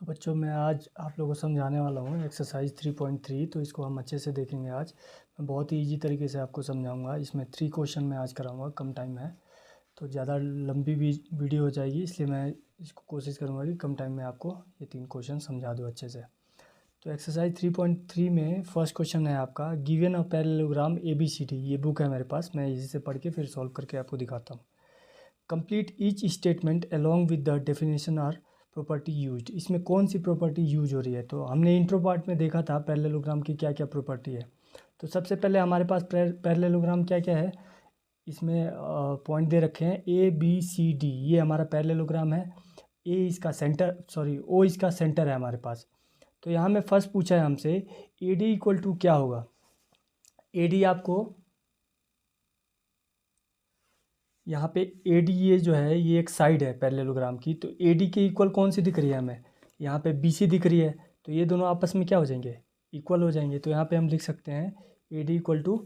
तो बच्चों मैं आज आप लोगों को समझाने वाला हूँ एक्सरसाइज 3.3। तो इसको हम अच्छे से देखेंगे। आज मैं बहुत ही इजी तरीके से आपको समझाऊंगा। इसमें 3 क्वेश्चन मैं आज कराऊंगा, कम टाइम है तो ज़्यादा लंबी भी वीडियो हो जाएगी, इसलिए मैं इसको कोशिश करूँगा कि कम टाइम में आपको ये 3 क्वेश्चन समझा दूँ अच्छे से। तो एक्सरसाइज 3.3 में फर्स्ट क्वेश्चन है आपका, गिवन अ पैरेललोग्राम ABCD। ये बुक है मेरे पास, मैं इसी से पढ़ के फिर सॉल्व करके आपको दिखाता हूँ। Complete each statement along with the definition or property used. इसमें कौन सी प्रॉपर्टी यूज हो रही है? तो हमने इंट्रो पार्ट में देखा था पैरेललोग्राम की क्या क्या प्रॉपर्टी है। तो सबसे पहले हमारे पास पैरेललोग्राम क्या क्या है, इसमें पॉइंट दे रखे हैं ABCD। ये हमारा पैरेललोग्राम है। ओ इसका सेंटर है हमारे पास। तो यहाँ में फर्स्ट पूछा है हमसे AD इक्वल टू क्या होगा। AD आपको यहाँ पे AD ये जो है ये एक साइड है पैरेललोग्राम की, तो AD के इक्वल कौन सी दिख रही है हमें? यहाँ पे BC दिख रही है। तो ये दोनों आपस में क्या हो जाएंगे? इक्वल हो जाएंगे। तो यहाँ पे हम लिख सकते हैं AD इक्वल टू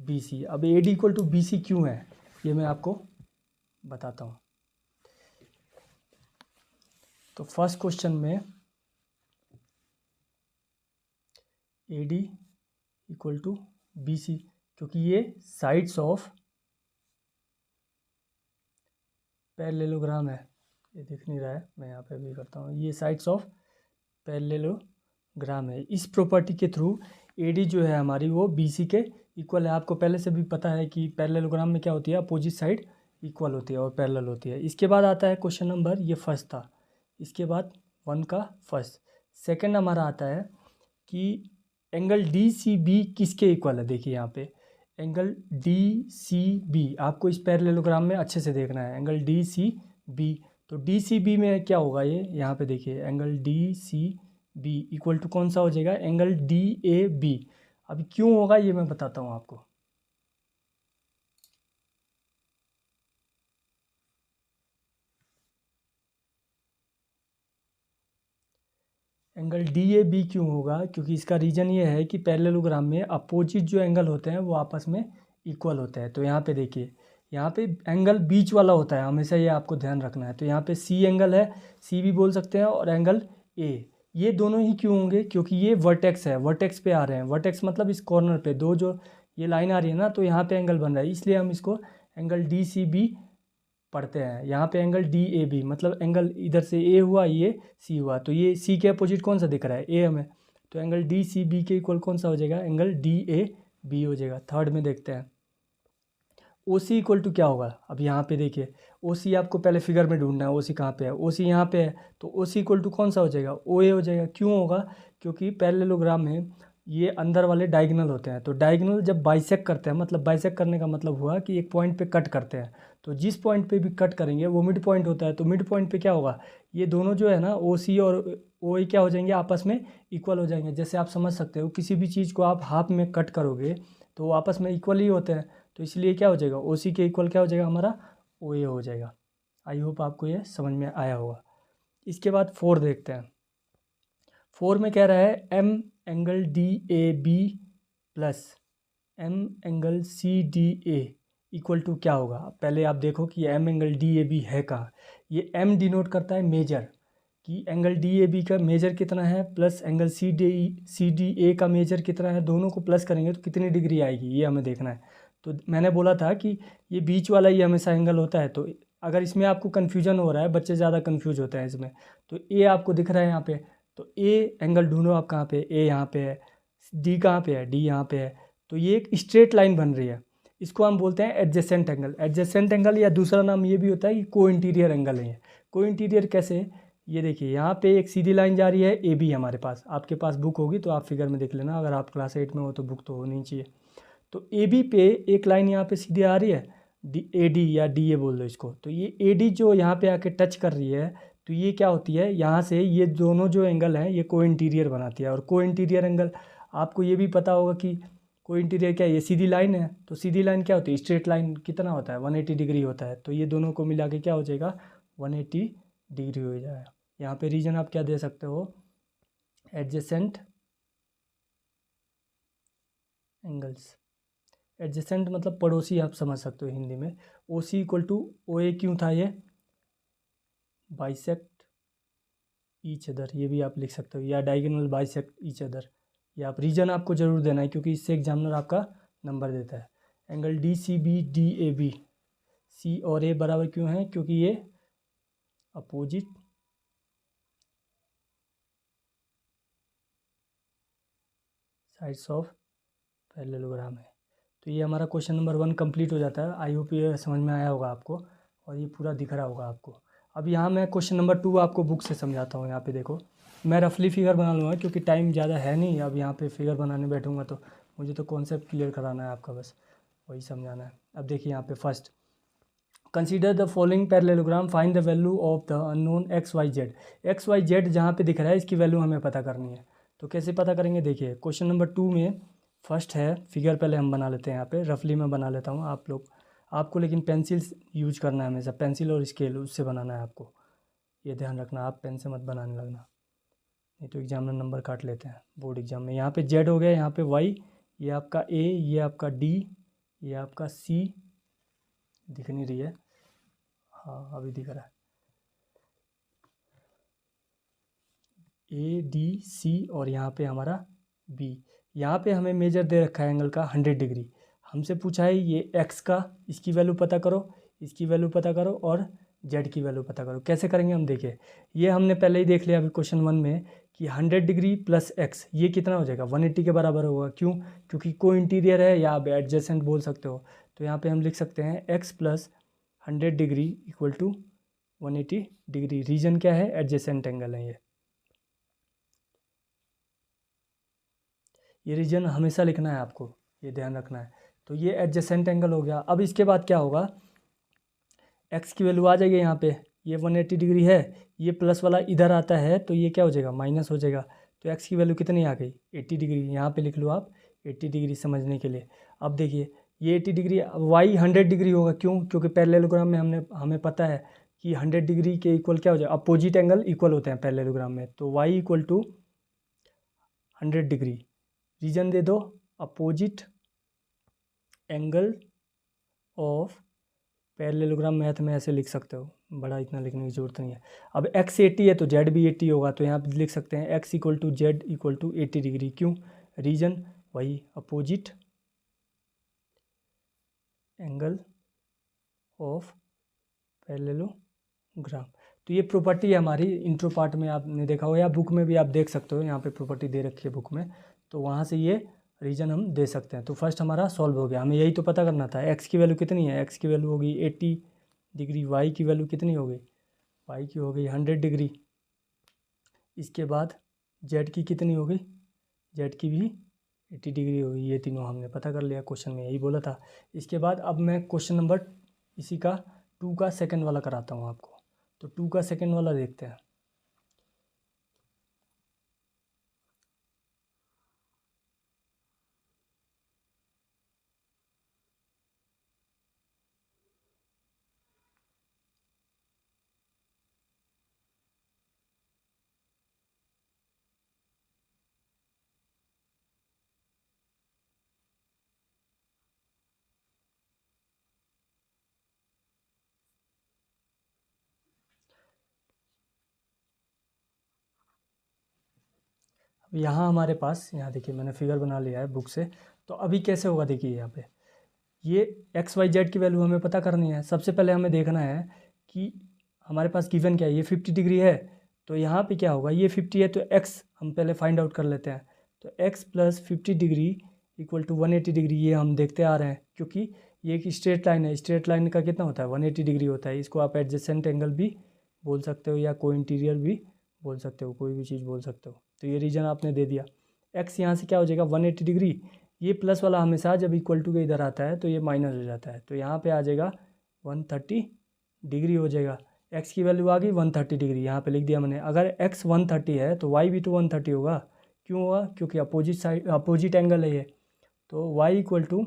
BC। अब AD इक्वल टू BC क्यों है ये मैं आपको बताता हूँ। तो फर्स्ट क्वेश्चन में AD इक्वल टू BC, क्योंकि ये साइड्स ऑफ पैरेललोग्राम है। ये दिख नहीं रहा है, मैं यहाँ पे भी करता हूँ। ये साइड्स ऑफ पैरेललोग्राम है। इस प्रॉपर्टी के थ्रू AD जो है हमारी वो BC के इक्वल है। आपको पहले से भी पता है कि पैरेललोग्राम में क्या होती है, अपोजिट साइड इक्वल होती है और पैरेलल होती है। इसके बाद आता है क्वेश्चन नंबर, ये फर्स्ट था, इसके बाद 1 का फर्स्ट। सेकंड हमारा आता है कि एंगल DCB किसके इक्वल है। देखिए यहाँ पे एंगल DCB आपको इस पैरेललोग्राम में अच्छे से देखना है, एंगल DCB। तो DCB में क्या होगा, ये यहाँ पे देखिए एंगल DCB इक्वल टू कौन सा हो जाएगा, एंगल DAB। अभी क्यों होगा ये मैं बताता हूँ आपको। एंगल DAB क्यों होगा, क्योंकि इसका रीज़न ये है कि पैरेललोग्राम में अपोजिट जो एंगल होते हैं वो आपस में इक्वल होते हैं। तो यहाँ पे देखिए, यहाँ पे एंगल बीच वाला होता है, हमेशा ये आपको ध्यान रखना है। तो यहाँ पे C एंगल है, C भी बोल सकते हैं, और एंगल A, ये दोनों ही क्यों होंगे, क्योंकि ये वर्टेक्स है, वर्टेक्स पे आ रहे हैं। वर्टेक्स मतलब इस कॉर्नर पे दो जो ये लाइन आ रही है ना, तो यहाँ पे एंगल बन रहा है, इसलिए हम इसको एंगल DCB पढ़ते हैं। यहाँ पे एंगल DAB मतलब एंगल इधर से A हुआ, ये C हुआ, तो ये C के अपोजिट कौन सा दिख रहा है, A हमें। तो एंगल DCB के इक्वल कौन सा हो जाएगा, एंगल DAB हो जाएगा। थर्ड में देखते हैं OC इक्वल टू क्या होगा। अब यहाँ पे देखिए OC आपको पहले फिगर में ढूंढना है, OC कहाँ पे है, OC यहाँ पे है। तो OC इक्वल टू कौन सा हो जाएगा, OA हो जाएगा। क्यों होगा, क्योंकि पैरेललोग्राम में ये अंदर वाले डायगोनल होते हैं। तो डायगोनल जब बाइसेक्ट करते हैं, मतलब बाइसेक्ट करने का मतलब हुआ कि एक पॉइंट पे कट करते हैं, तो जिस पॉइंट पे भी कट करेंगे वो मिड पॉइंट होता है। तो मिड पॉइंट पे क्या होगा, ये दोनों जो है ना OC और OA क्या हो जाएंगे, आपस में इक्वल हो जाएंगे। जैसे आप समझ सकते हो किसी भी चीज़ को आप हाफ में कट करोगे तो वो आपस में इक्वल ही होते हैं। तो इसलिए क्या हो जाएगा, OC के इक्वल क्या हो जाएगा हमारा, OA हो जाएगा। आई होप आपको ये समझ में आया होगा। इसके बाद 4 देखते हैं। 4 में कह रहा है M angle DAB plus M angle CDA equal to क्या होगा। पहले आप देखो कि M एंगल DAB है कहाँ। ये M डिनोट करता है मेजर, कि एंगल DAB का मेजर कितना है, प्लस एंगल CDA का मेजर कितना है, दोनों को प्लस करेंगे तो कितनी डिग्री आएगी ये हमें देखना है। तो मैंने बोला था कि ये बीच वाला ही हमेशा एंगल होता है। तो अगर इसमें आपको कन्फ्यूजन हो रहा है, बच्चे ज़्यादा कन्फ्यूज होते हैं इसमें, तो A आपको दिख रहा है यहाँ पे, तो A एंगल ढूंढो आप कहाँ पे, A यहाँ पे है, D कहाँ पे है, D यहाँ पे है। तो ये एक स्ट्रेट लाइन बन रही है, इसको हम बोलते हैं एडजेसेंट एंगल। एडजेसेंट एंगल या दूसरा नाम ये भी होता है कि को इंटीरियर एंगल है। को इंटीरियर कैसे, ये देखिए यहाँ पे एक सीधी लाइन जा रही है AB हमारे पास, आपके पास बुक होगी तो आप फिगर में देख लेना, अगर आप क्लास 8 में हो तो बुक तो होनी चाहिए। तो AB पे एक लाइन यहाँ पे सीधी आ रही है, AD या DA बोल दो इसको। तो ये AD जो यहाँ पे आके टच कर रही है, तो ये क्या होती है, यहाँ से ये दोनों जो एंगल हैं ये को इंटीरियर बनाती है। और को इंटीरियर एंगल आपको ये भी पता होगा कि को इंटीरियर क्या है, ये सीधी लाइन है। तो सीधी लाइन क्या होती है, स्ट्रेट लाइन कितना होता है, 180 डिग्री होता है। तो ये दोनों को मिला के क्या हो जाएगा, 180 डिग्री हो जाएगा। यहाँ पे रीजन आप क्या दे सकते हो, एडजेसेंट एंगल्स। एडजेसेंट मतलब पड़ोसी, आप समझ सकते हो हिंदी में। OC इक्वल टू OA क्यों था, ये बाइसेक्ट ईच अदर, ये भी आप लिख सकते हो, या डायगोनल बाइसेक्ट ईच अदर। या आप रीजन आपको ज़रूर देना है क्योंकि इससे एग्जामिनर आपका नंबर देता है। Angle D C B D A B, C और ए बराबर क्यों है? क्योंकि ये अपोजिट साइड्स ऑफ पैरेललोग्राम है। तो ये हमारा क्वेश्चन नंबर 1 कंप्लीट हो जाता है। आई होप ये समझ में आया होगा आपको और ये पूरा दिख रहा होगा आपको। अब यहाँ मैं क्वेश्चन नंबर 2 आपको बुक से समझाता हूँ। यहाँ पे देखो, मैं रफली फिगर बना लूँगा क्योंकि टाइम ज़्यादा है नहीं। अब यहाँ पे फिगर बनाने बैठूँगा तो मुझे तो कॉन्सेप्ट क्लियर कराना है आपका, बस वही समझाना है। अब देखिए यहाँ पे first, consider the following parallelogram, find the value of the unknown x y z. X y z जहाँ पे दिख रहा है इसकी वैल्यू हमें पता करनी है। तो कैसे पता करेंगे? देखिए क्वेश्चन नंबर 2 में फर्स्ट है फिगर, पहले हम बना लेते हैं। यहाँ पे रफली मैं बना लेता हूँ, आपको लेकिन पेंसिल यूज करना है हमेशा, पेंसिल और स्केल उससे बनाना है आपको, ये ध्यान रखना। आप पेन से मत बनाने लगना, नहीं तो एग्जामिनर नंबर काट लेते हैं बोर्ड एग्जाम में। यहाँ पे जेड हो गया, यहाँ पे वाई, ये आपका ए, ये आपका डी, ये आपका सी, दिख नहीं रही है, हाँ अभी दिख रहा है, ए डी सी, और यहाँ पे हमारा बी। यहाँ पे हमें मेजर दे रखा है एंगल का 100 डिग्री। हमसे पूछा है ये एक्स का, इसकी वैल्यू पता करो, इसकी वैल्यू पता करो और जेड की वैल्यू पता करो। कैसे करेंगे हम? देखिए ये हमने पहले ही देख लिया अभी क्वेश्चन 1 में कि 100 डिग्री प्लस एक्स ये कितना हो जाएगा? 180 के बराबर होगा। क्यों? क्योंकि को इंटीरियर है या आप एडजेसेंट बोल सकते हो। तो यहाँ पे हम लिख सकते हैं x plus 100 degree equal to 180 degree. Reason क्या है? एडजेसेंट एंगल है ये रीजन हमेशा लिखना है आपको, ये ध्यान रखना है। तो ये एडजेसेंट एंगल हो गया। अब इसके बाद क्या होगा? एक्स की वैल्यू आ जाएगी यहाँ पे, ये 180 डिग्री है, ये प्लस वाला इधर आता है तो ये क्या हो जाएगा? माइनस हो जाएगा। तो एक्स की वैल्यू कितनी आ गई? 80 डिग्री। यहाँ पे लिख लो आप 80 डिग्री समझने के लिए। अब देखिए ये 80 डिग्री, वाई 100 डिग्री होगा। क्यों? क्योंकि पैरेललोग्राम में हमें पता है कि 100 डिग्री के इक्वल क्या हो जाएगा? अपोजिट एंगल इक्वल होते हैं पैरेललोग्राम में। तो Y equal to 100 degree. Reason दे दो, opposite angle of parallelogram. Math में ऐसे लिख सकते हो, बड़ा इतना लिखने की जरूरत नहीं है। अब एक्स 80 है तो जेड भी 80 होगा। तो यहाँ पे लिख सकते हैं x equal to z equal to 80 degree. क्यों? रीजन वही अपोजिट एंगल ऑफ पैरेललोग्राम। तो ये प्रॉपर्टी है हमारी, इंट्रो पार्ट में आपने देखा हो या बुक में भी आप देख सकते हो। यहाँ पे प्रॉपर्टी दे रखी है बुक में, तो वहाँ से ये रीजन हम दे सकते हैं। तो फर्स्ट हमारा सॉल्व हो गया। हमें यही तो पता करना था, एक्स की वैल्यू कितनी है? एक्स की वैल्यू होगी 80 डिग्री। वाई की वैल्यू कितनी हो गई? वाई की हो गई 100 डिग्री। इसके बाद जेड की कितनी हो गई? जेड की भी 80 डिग्री हो गई। ये तीनों हमने पता कर लिया, क्वेश्चन में यही बोला था। इसके बाद अब मैं क्वेश्चन नंबर इसी का 2 का सेकेंड वाला कराता हूँ आपको। तो 2 का सेकेंड वाला देखते हैं। अब यहाँ हमारे पास, यहाँ देखिए मैंने फिगर बना लिया है बुक से। तो अभी कैसे होगा? देखिए यहाँ पे ये एक्स वाई जेड की वैल्यू हमें पता करनी है। सबसे पहले हमें देखना है कि हमारे पास गिवन क्या है। ये 50 डिग्री है तो यहाँ पे क्या होगा? ये 50 है तो एक्स हम पहले फाइंड आउट कर लेते हैं। तो x plus 50 degree equal to 180 degree, ये हम देखते आ रहे हैं क्योंकि ये एक स्ट्रेट लाइन है। स्ट्रेट लाइन का कितना होता है? 180 डिग्री होता है। इसको आप एडजेसेंट एंगल भी बोल सकते हो या को इंटीरियर भी बोल सकते हो, कोई भी चीज़ बोल सकते हो। तो ये रीजन आपने दे दिया। एक्स यहाँ से क्या हो जाएगा? 180 डिग्री। ये प्लस वाला हमेशा जब इक्वल टू के इधर आता है तो ये माइनस हो जाता है। तो यहाँ पे आ जाएगा 130 डिग्री हो जाएगा। एक्स की वैल्यू आ गई 130 डिग्री, यहाँ पे लिख दिया मैंने। अगर एक्स 130 है तो वाई भी तो 130 होगा। क्यों होगा? क्योंकि अपोजिट साइड, अपोजिट एंगल है ये। तो वाई इक्वल टू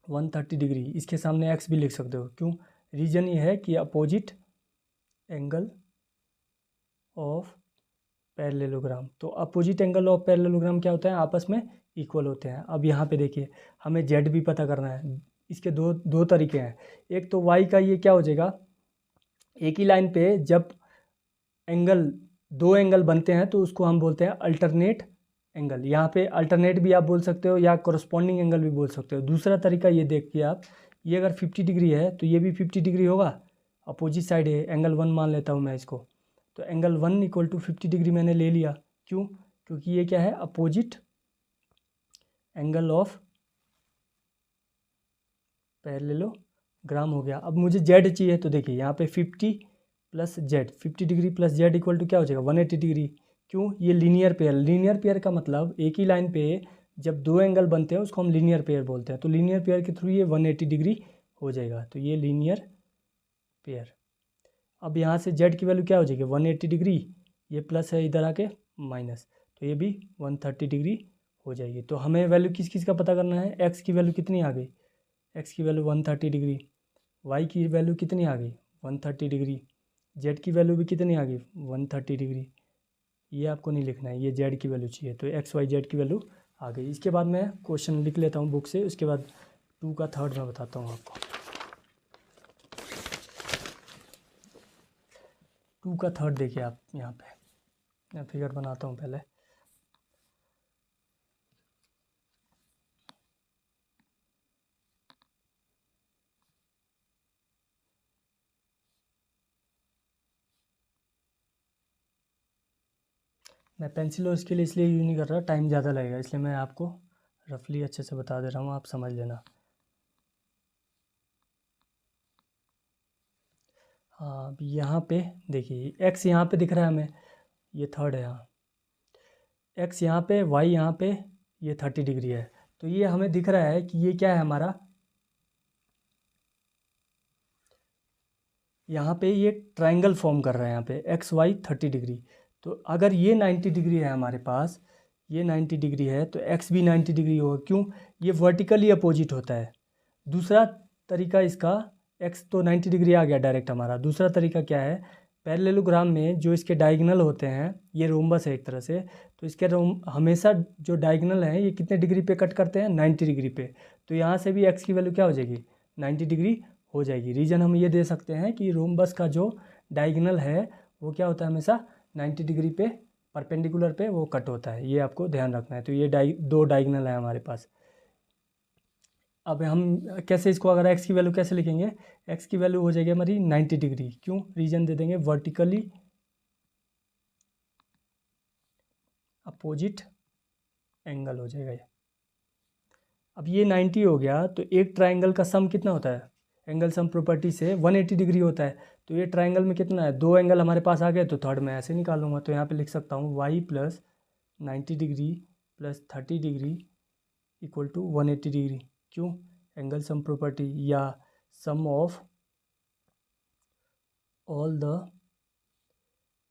130 डिग्री। इसके सामने एक्स भी लिख सकते हो। क्यों? रीजन ये है कि अपोजिट एंगल ऑफ पैरेललोग्राम। तो अपोजिट एंगल ऑफ पैरेललोग्राम क्या होता है? आपस में इक्वल होते हैं। अब यहाँ पे देखिए हमें जेड भी पता करना है। इसके दो तरीके हैं। एक तो वाई का ये क्या हो जाएगा? एक ही लाइन पे जब एंगल दो एंगल बनते हैं तो उसको हम बोलते हैं अल्टरनेट एंगल। यहाँ पे अल्टरनेट भी आप बोल सकते हो या कोरस्पॉन्डिंग एंगल भी बोल सकते हो। दूसरा तरीका ये देखिए आप, ये अगर 50 डिग्री है तो ये भी 50 डिग्री होगा, अपोजिट साइड है, एंगल 1 मान लेता हूँ मैं इसको। तो एंगल 1 इक्वल टू 50 डिग्री मैंने ले लिया। क्यों? क्योंकि ये क्या है, अपोजिट एंगल ऑफ पैरेललोग्राम हो गया। अब मुझे जेड चाहिए, तो देखिए यहाँ पे 50 plus z, 50 degree plus z equal to क्या हो जाएगा, 180 डिग्री। क्यों? ये लीनियर पेयर, लीनियर पेयर का मतलब एक ही लाइन पे जब दो एंगल बनते हैं उसको हम लीनियर पेयर बोलते हैं। तो लीनियर पेयर के थ्रू ये 180 डिग्री हो जाएगा, तो ये लीनियर पेयर। अब यहाँ से जेड की वैल्यू क्या हो जाएगी, 180 डिग्री, ये प्लस है इधर आके माइनस, तो ये भी 130 डिग्री हो जाएगी। तो हमें वैल्यू किस किस का पता करना है, एक्स की वैल्यू कितनी आ गई, एक्स की वैल्यू 130 डिग्री, वाई की वैल्यू कितनी आ गई 130 डिग्री, जेड की वैल्यू भी कितनी आ गई 130 डिग्री। ये आपको नहीं लिखना है, ये जेड की वैल्यू चाहिए, तो एक्स वाई जेड की वैल्यू आ गई। इसके बाद मैं क्वेश्चन लिख लेता हूँ बुक से, उसके बाद 2 का थर्ड मैं बताता हूँ आपको। 2 का थर्ड देखिए आप, यहाँ पे मैं फिगर बनाता हूँ पहले। मैं पेंसिल और इसके लिए इसलिए यूज़ नहीं कर रहा, टाइम ज़्यादा लगेगा, इसलिए मैं आपको रफली अच्छे से बता दे रहा हूँ, आप समझ लेना। हाँ, अब यहाँ पे देखिए एक्स यहाँ पे दिख रहा है हमें, ये थर्ड है यहाँ, एक्स यहाँ पे, वाई यहाँ पे, ये 30 डिग्री है। तो ये हमें दिख रहा है कि ये क्या है हमारा, यहाँ पे ये ट्रायंगल फॉर्म कर रहा है, यहाँ पे एक्स वाई 30 डिग्री। तो अगर ये 90 डिग्री है हमारे पास, ये 90 डिग्री है, तो एक्स भी 90 डिग्री होगा। क्यों? ये वर्टिकली अपोजिट होता है। दूसरा तरीका इसका, एक्स तो 90 डिग्री आ गया डायरेक्ट हमारा। दूसरा तरीका क्या है, पैरेललोग्राम में जो इसके डायगोनल होते हैं, ये रोम्बस है एक तरह से, तो इसके हमेशा जो डायगोनल हैं ये कितने डिग्री पे कट करते हैं, 90 डिग्री पे। तो यहाँ से भी एक्स की वैल्यू क्या हो जाएगी, 90 डिग्री हो जाएगी। रीज़न हम ये दे सकते हैं कि रोम्बस का जो डायगोनल है वो क्या होता है, हमेशा 90 डिग्री पे परपेंडिकुलर पे वो कट होता है, ये आपको ध्यान रखना है। तो ये दो डायगोनल है हमारे पास। अब हम कैसे इसको, अगर एक्स की वैल्यू कैसे लिखेंगे, एक्स की वैल्यू हो जाएगी हमारी 90 डिग्री। क्यों? रीजन दे देंगे वर्टिकली अपोजिट एंगल हो जाएगा ये। अब ये 90 हो गया, तो एक ट्राइंगल का सम कितना होता है, एंगल सम प्रॉपर्टी से 180 डिग्री होता है। तो ये ट्राइंगल में कितना है, दो एंगल हमारे पास आ गए, तो थर्ड में ऐसे निकालूंगा। तो यहाँ पे लिख सकता हूँ Y plus 90 degree plus 30 degree equal to 180 degree. क्यों? एंगल सम प्रॉपर्टी, या sum of all the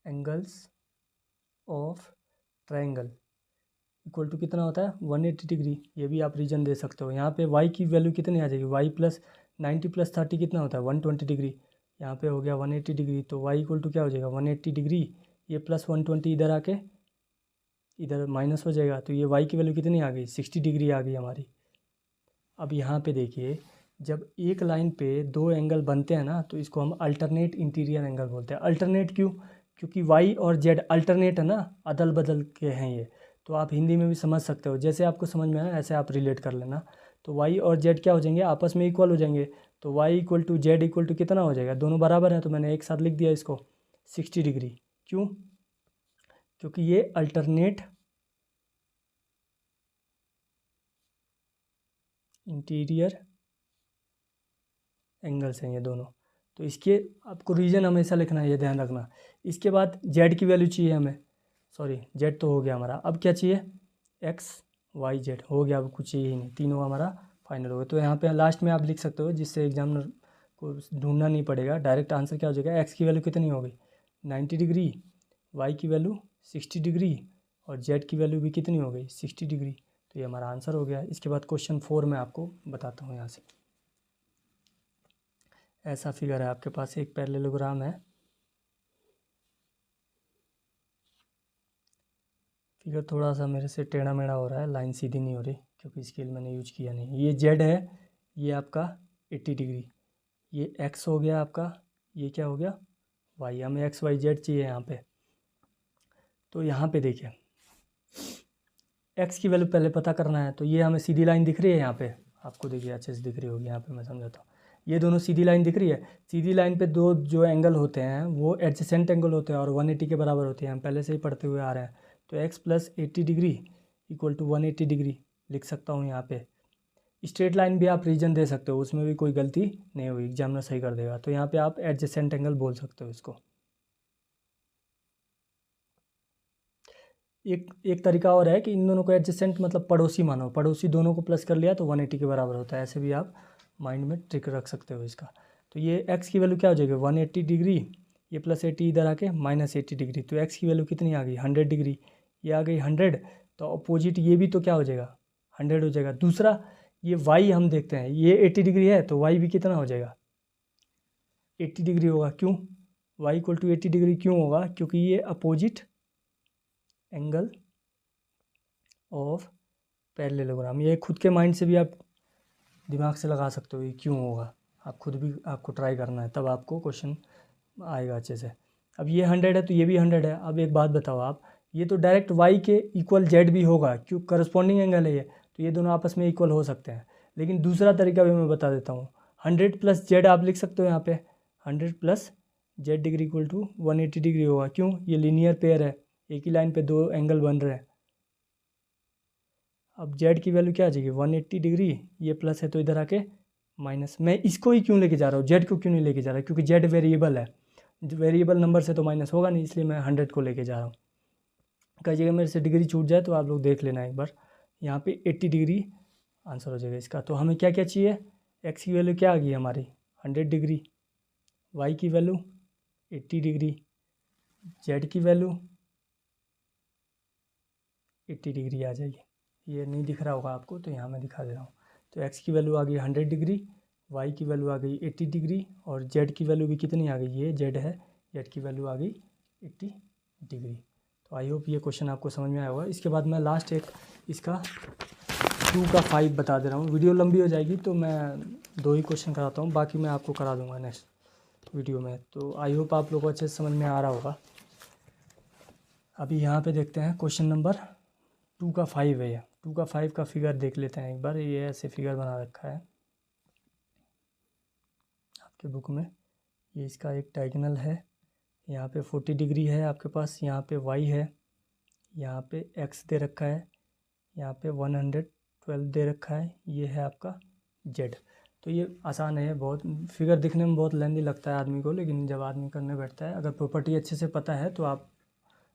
angles of triangle equal to कितना होता है, 180 डिग्री। ये भी आप रीजन दे सकते हो। यहाँ पे वाई की वैल्यू कितनी आ जाएगी, वाई प्लस 90 प्लस 30 कितना होता है, 120 डिग्री। यहाँ पे हो गया 180 डिग्री, तो वाई इक्वल टू क्या हो जाएगा, 180 डिग्री, ये प्लस 120 इधर आके इधर माइनस हो जाएगा। तो ये वाई की वैल्यू कितनी आ गई, 60 डिग्री आ गई हमारी। अब यहाँ पे देखिए, जब एक लाइन पे दो एंगल बनते हैं ना, तो इसको हम अल्टरनेट इंटीरियर एंगल बोलते हैं। अल्टरनेट क्यों? क्योंकि वाई और जेड अल्टरनेट है ना, अदल बदल के हैं ये। तो आप हिंदी में भी समझ सकते हो, जैसे आपको समझ में आए ऐसे आप रिलेट कर लेना। तो वाई और जेड क्या हो जाएंगे, आपस में इक्वल हो जाएंगे। तो Y equal to z equal to कितना हो जाएगा, दोनों बराबर हैं, तो मैंने एक साथ लिख दिया इसको 60 डिग्री। क्यों? क्योंकि ये अल्टरनेट इंटीरियर एंगल्स हैं ये दोनों। तो इसके आपको रीजन हमेशा लिखना है, ये ध्यान रखना। इसके बाद जेड की वैल्यू चाहिए हमें, सॉरी जेड तो हो गया हमारा, अब क्या चाहिए, एक्स वाई जेड हो गया, अब कुछ चाहिए ही नहीं, तीनों हमारा फाइनल हो गया। तो यहाँ पे लास्ट में आप लिख सकते हो, जिससे एग्जामिनर को ढूंढना नहीं पड़ेगा, डायरेक्ट आंसर क्या हो जाएगा, एक्स की वैल्यू कितनी हो गई 90 डिग्री, वाई की वैल्यू 60 डिग्री, और जेड की वैल्यू भी कितनी हो गई 60 डिग्री। तो ये हमारा आंसर हो गया। इसके बाद क्वेश्चन 4 में आपको बताता हूँ। यहाँ से ऐसा फिगर है आपके पास, एक पैरेललोग्राम है, फिगर थोड़ा सा मेरे से टेढ़ा मेढ़ा हो रहा है, लाइन सीधी नहीं हो रही क्योंकि स्केल मैंने यूज किया नहीं। ये जेड है, ये आपका 80 डिग्री, ये एक्स हो गया आपका, ये क्या हो गया वाई। हमें एक्स वाई जेड चाहिए यहाँ पे। तो यहाँ पे देखिए एक्स की वैल्यू पहले पता करना है। तो ये हमें सीधी लाइन दिख रही है यहाँ पे, आपको देखिए अच्छे से दिख रही होगी, यहाँ पे मैं समझाता हूँ। ये दोनों सीधी लाइन दिख रही है। सीधी लाइन पे दो जो एंगल होते हैं वो एडजेसेंट एंगल होते हैं और 180 के बराबर होते हैं, हम पहले से ही पढ़ते हुए आ रहे हैं। तो x plus 80 degree equal to 180 degree लिख सकता हूँ यहाँ पे। स्ट्रेट लाइन भी आप रीजन दे सकते हो, उसमें भी कोई गलती नहीं होगी, एग्जामिनर सही कर देगा। तो यहाँ पे आप एडजेसेंट एंगल बोल सकते हो इसको। एक तरीका और है कि इन दोनों को एडजेसेंट मतलब पड़ोसी मानो, पड़ोसी दोनों को प्लस कर लिया तो 180 के बराबर होता है। ऐसे भी आप माइंड में ट्रिक रख सकते हो इसका। तो ये x की वैल्यू क्या हो जाएगी 180 डिग्री, ये प्लस 80 इधर आके माइनस 80 डिग्री। तो x की वैल्यू कितनी आ गई 100 डिग्री, ये आ गई 100। तो अपोजिट ये भी तो क्या हो जाएगा 100 हो जाएगा। दूसरा ये y हम देखते हैं, ये 80 डिग्री है तो y भी कितना हो जाएगा 80 डिग्री होगा। क्यों y इक्वल टू 80 डिग्री क्यों होगा, क्योंकि ये अपोजिट एंगल ऑफ पैरेललोग्राम। ये खुद के माइंड से भी आप दिमाग से लगा सकते हो ये क्यों होगा, आप खुद भी आपको ट्राई करना है, तब आपको क्वेश्चन आएगा अच्छे से। अब ये 100 है तो ये भी 100 है। अब एक बात बताओ आप, ये तो डायरेक्ट y के इक्वल z भी होगा, क्यों करस्पॉन्डिंग एंगल है ये, तो ये दोनों आपस में इक्वल हो सकते हैं। लेकिन दूसरा तरीका भी मैं बता देता हूँ, 100 प्लस z आप लिख सकते हो यहाँ पे, 100 plus z degree equal to 180 degree होगा। क्यों, ये लीनियर पेयर है, एक ही लाइन पे दो एंगल बन रहे हैं। अब z की वैल्यू क्या आ जाएगी 180 डिग्री, ये प्लस है तो इधर आके माइनस। मैं इसको ही क्यों लेके जा रहा हूँ, z को क्यों नहीं लेके जा रहा, क्योंकि z वेरिएबल है, वेरिएबल नंबर से तो माइनस होगा नहीं, इसलिए मैं 100 को लेके जा रहा हूँ। कई जगह मेरे से डिग्री छूट जाए तो आप लोग देख लेना एक बार, यहाँ पे 80 डिग्री आंसर हो जाएगा इसका। तो हमें क्या क्या चाहिए, x की वैल्यू क्या आ गई हमारी 100 डिग्री, y की वैल्यू 80 डिग्री, z की वैल्यू 80 डिग्री आ जाएगी। ये नहीं दिख रहा होगा आपको तो यहाँ मैं दिखा दे रहा हूँ। तो x की वैल्यू आ गई 100 डिग्री, y की वैल्यू आ गई 80 डिग्री और z की वैल्यू भी कितनी आ गई, ये z है, z की वैल्यू आ गई 80 डिग्री। तो आई होप ये क्वेश्चन आपको समझ में आया होगा। इसके बाद मैं लास्ट एक इसका 2 का 5 बता दे रहा हूँ, वीडियो लंबी हो जाएगी तो मैं 2 ही क्वेश्चन कराता हूँ, बाकी मैं आपको करा दूँगा नेक्स्ट वीडियो में। तो आई होप आप लोगों को अच्छे से समझ में आ रहा होगा। अभी यहाँ पे देखते हैं क्वेश्चन नंबर 2 का 5 है। 2 का 5 का फिगर देख लेते हैं एक बार। ये ऐसे फिगर बना रखा है आपके बुक में। ये इसका एक डायगोनल है, यहाँ पे 40 डिग्री है आपके पास, यहाँ पे y है, यहाँ पे x दे रखा है, यहाँ पे 112 दे रखा है, ये है आपका z। तो ये आसान है बहुत, फिगर दिखने में बहुत लेंदी लगता है आदमी को, लेकिन जब आदमी करने बैठता है, अगर प्रॉपर्टी अच्छे से पता है तो आप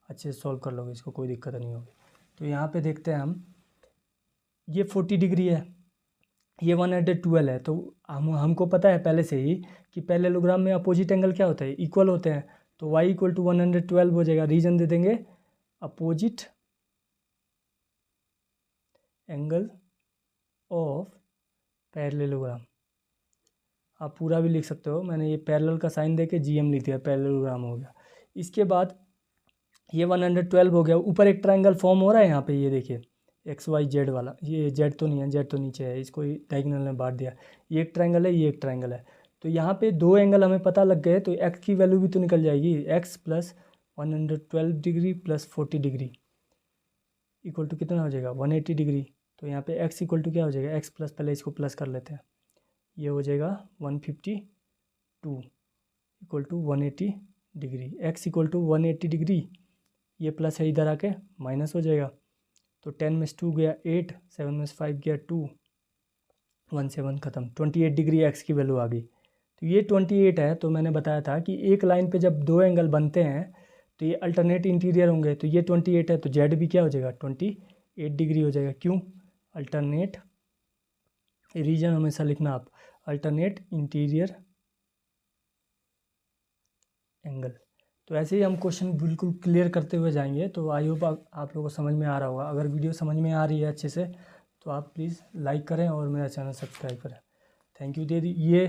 अच्छे से सॉल्व कर लोगे इसको, कोई दिक्कत नहीं होगी। तो यहाँ पे देखते हैं हम, ये 40 डिग्री है, ये 112 है। तो हमको पता है पहले से ही कि पैरेललोग्राम में अपोजिट एंगल क्या होता है, इक्वल होते हैं। तो y इक्वल टू 112 हो जाएगा। रीजन दे देंगे अपोजिट एंगल ऑफ पैरेललोग्राम। आप पूरा भी लिख सकते हो, मैंने ये पैरेलल का साइन दे के GM लिख दिया, पैरेललोग्राम हो गया। इसके बाद ये 112 हो गया। ऊपर एक ट्रायंगल फॉर्म हो रहा है यहाँ पे, ये देखिए XYZ वाला, ये Z तो नहीं है, Z तो नीचे है, इसको डायगोनल में बांट दिया। ये एक ट्रायंगल है, ये एक ट्रायंगल है। तो यहाँ पे दो एंगल हमें पता लग गए, तो x की वैल्यू भी तो निकल जाएगी, x plus 112 degree plus 40 degree equal to कितना हो जाएगा 180 डिग्री। तो यहाँ पे x इक्वल टू क्या हो जाएगा, x प्लस, पहले इसको प्लस कर लेते हैं, ये हो जाएगा 152 equal to 180 degree. x equal to 180 degree, ये प्लस है, इधर आके माइनस हो जाएगा। तो 10 में से 2 गया 8, 7 में से 5 गया 2, 1 से 1 खत्म। 28 डिग्री x की वैल्यू आ गई। तो ये 28 है। तो मैंने बताया था कि एक लाइन पे जब दो एंगल बनते हैं तो ये अल्टरनेट इंटीरियर होंगे। तो ये 28 है तो z भी क्या हो जाएगा 28 डिग्री हो जाएगा। क्यों, अल्टरनेट, रीजन हमेशा लिखना आप, अल्टरनेट इंटीरियर एंगल। तो ऐसे ही हम क्वेश्चन बिल्कुल क्लियर करते हुए जाएंगे। तो आई होप आप लोगों को समझ में आ रहा होगा। अगर वीडियो समझ में आ रही है अच्छे से तो आप प्लीज़ लाइक करें और मेरा चैनल सब्सक्राइब करें। Thank you. ये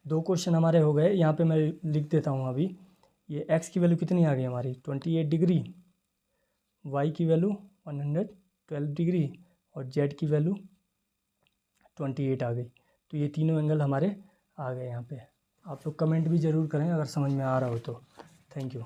2 क्वेश्चन हमारे हो गए। यहाँ पे मैं लिख देता हूँ अभी। ये x की वैल्यू कितनी आ गई हमारी 28 डिग्री, y की वैल्यू 112 डिग्री और z की वैल्यू 28 आ गई। तो ये तीनों एंगल हमारे आ गए यहाँ पे। आप लोग कमेंट भी ज़रूर करें अगर समझ में आ रहा हो तो। Thank you.